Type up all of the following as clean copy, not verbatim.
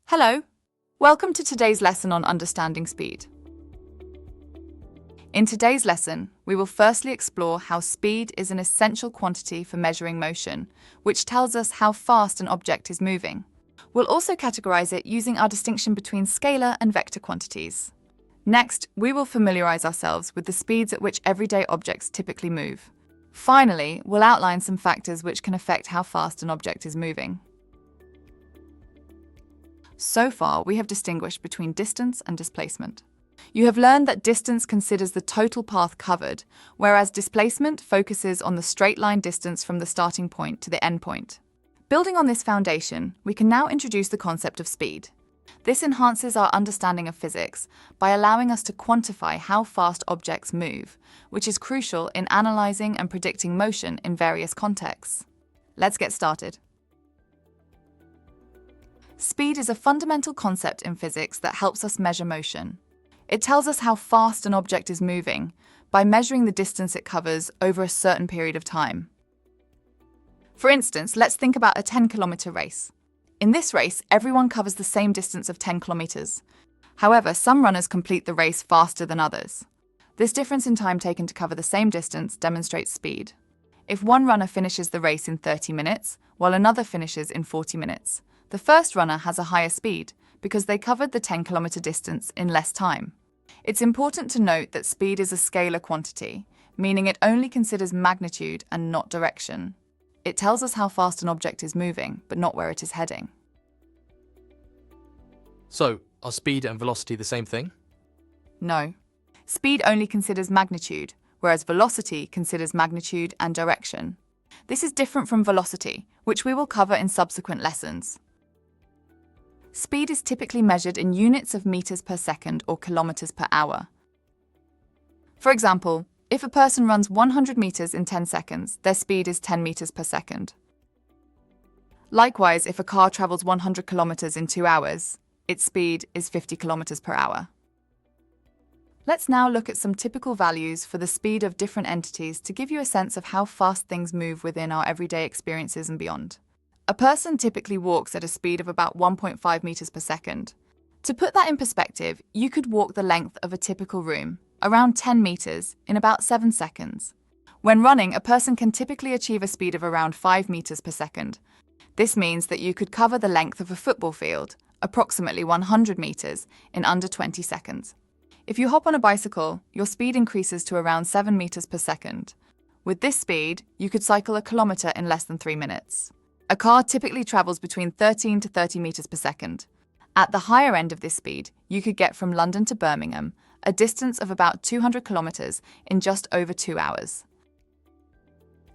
Hello, welcome to today's lesson on understanding speed. In today's lesson, we will firstly explore how speed is an essential quantity for measuring motion, which tells us how fast an object is moving. We'll also categorize it using our distinction between scalar and vector quantities. Next, we will familiarize ourselves with the speeds at which everyday objects typically move. Finally, we'll outline some factors which can affect how fast an object is moving. So far, we have distinguished between distance and displacement. You have learned that distance considers the total path covered, whereas displacement focuses on the straight line distance from the starting point to the end point. Building on this foundation, we can now introduce the concept of speed. This enhances our understanding of physics by allowing us to quantify how fast objects move, which is crucial in analyzing and predicting motion in various contexts. Let's get started. Speed is a fundamental concept in physics that helps us measure motion. It tells us how fast an object is moving by measuring the distance it covers over a certain period of time. For instance, let's think about a 10-kilometre race. In this race, everyone covers the same distance of 10 kilometres. However, some runners complete the race faster than others. This difference in time taken to cover the same distance demonstrates speed. If one runner finishes the race in 30 minutes, while another finishes in 40 minutes, the first runner has a higher speed because they covered the 10-kilometre distance in less time. It's important to note that speed is a scalar quantity, meaning it only considers magnitude and not direction. It tells us how fast an object is moving, but not where it is heading. So, are speed and velocity the same thing? No. Speed only considers magnitude, whereas velocity considers magnitude and direction. This is different from velocity, which we will cover in subsequent lessons. Speed is typically measured in units of meters per second or kilometers per hour. For example, if a person runs 100 meters in 10 seconds, their speed is 10 meters per second. Likewise, if a car travels 100 kilometers in 2 hours, its speed is 50 kilometers per hour. Let's now look at some typical values for the speed of different entities to give you a sense of how fast things move within our everyday experiences and beyond. A person typically walks at a speed of about 1.5 meters per second. To put that in perspective, you could walk the length of a typical room, around 10 meters, in about 7 seconds. When running, a person can typically achieve a speed of around 5 meters per second. This means that you could cover the length of a football field, approximately 100 meters, in under 20 seconds. If you hop on a bicycle, your speed increases to around 7 meters per second. With this speed, you could cycle a kilometer in less than 3 minutes. A car typically travels between 13 to 30 meters per second. At the higher end of this speed, you could get from London to Birmingham, a distance of about 200 kilometers, in just over 2 hours.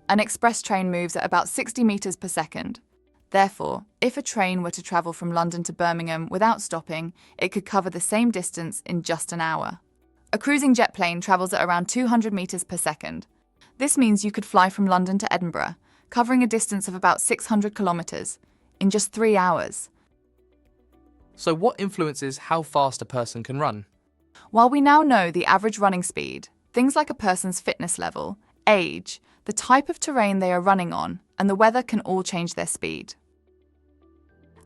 An express train moves at about 60 meters per second. Therefore, if a train were to travel from London to Birmingham without stopping, it could cover the same distance in just an hour. A cruising jet plane travels at around 200 meters per second. This means you could fly from London to Edinburgh, covering a distance of about 600 kilometers, in just 3 hours. So what influences how fast a person can run? While we now know the average running speed, things like a person's fitness level, age, the type of terrain they are running on, and the weather can all change their speed.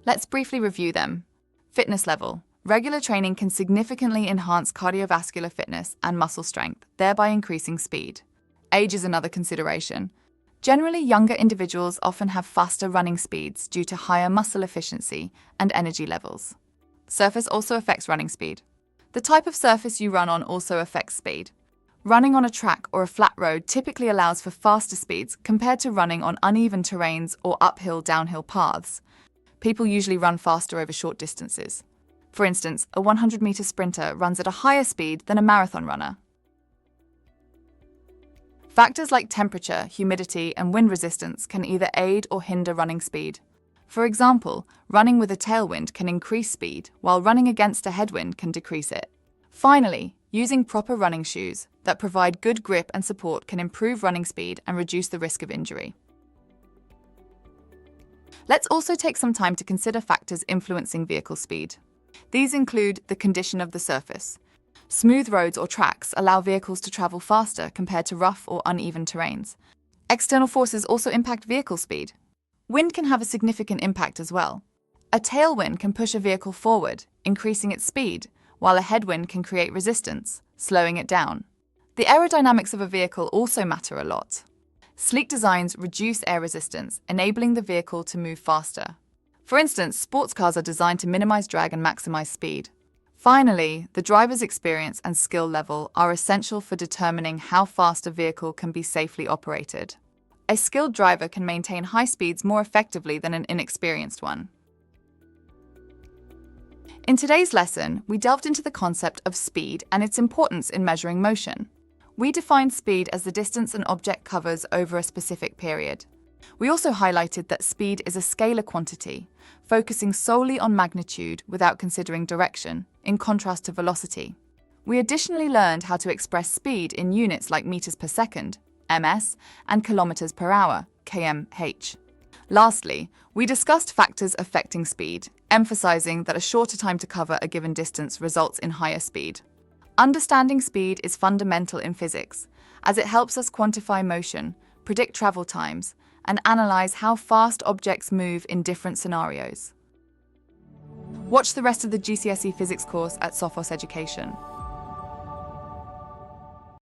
Let's briefly review them. Fitness level. Regular training can significantly enhance cardiovascular fitness and muscle strength, thereby increasing speed. Age is another consideration. Generally, younger individuals often have faster running speeds due to higher muscle efficiency and energy levels. Surface also affects running speed. The type of surface you run on also affects speed. Running on a track or a flat road typically allows for faster speeds compared to running on uneven terrains or uphill-downhill paths. People usually run faster over short distances. For instance, a 100-meter sprinter runs at a higher speed than a marathon runner. Factors like temperature, humidity, and wind resistance can either aid or hinder running speed. For example, running with a tailwind can increase speed, while running against a headwind can decrease it. Finally, using proper running shoes that provide good grip and support can improve running speed and reduce the risk of injury. Let's also take some time to consider factors influencing vehicle speed. These include the condition of the surface. Smooth roads or tracks allow vehicles to travel faster compared to rough or uneven terrains. External forces also impact vehicle speed. Wind can have a significant impact as well. A tailwind can push a vehicle forward, increasing its speed, while a headwind can create resistance, slowing it down. The aerodynamics of a vehicle also matter a lot. Sleek designs reduce air resistance, enabling the vehicle to move faster. For instance, sports cars are designed to minimize drag and maximize speed. Finally, the driver's experience and skill level are essential for determining how fast a vehicle can be safely operated. A skilled driver can maintain high speeds more effectively than an inexperienced one. In today's lesson, we delved into the concept of speed and its importance in measuring motion. We defined speed as the distance an object covers over a specific period. We also highlighted that speed is a scalar quantity, focusing solely on magnitude without considering direction, in contrast to velocity. We additionally learned how to express speed in units like meters per second, ms, and kilometers per hour, kmh. Lastly, we discussed factors affecting speed, emphasizing that a shorter time to cover a given distance results in higher speed. Understanding speed is fundamental in physics, as it helps us quantify motion, predict travel times, and analyze how fast objects move in different scenarios. Watch the rest of the GCSE physics course at Sophos Education.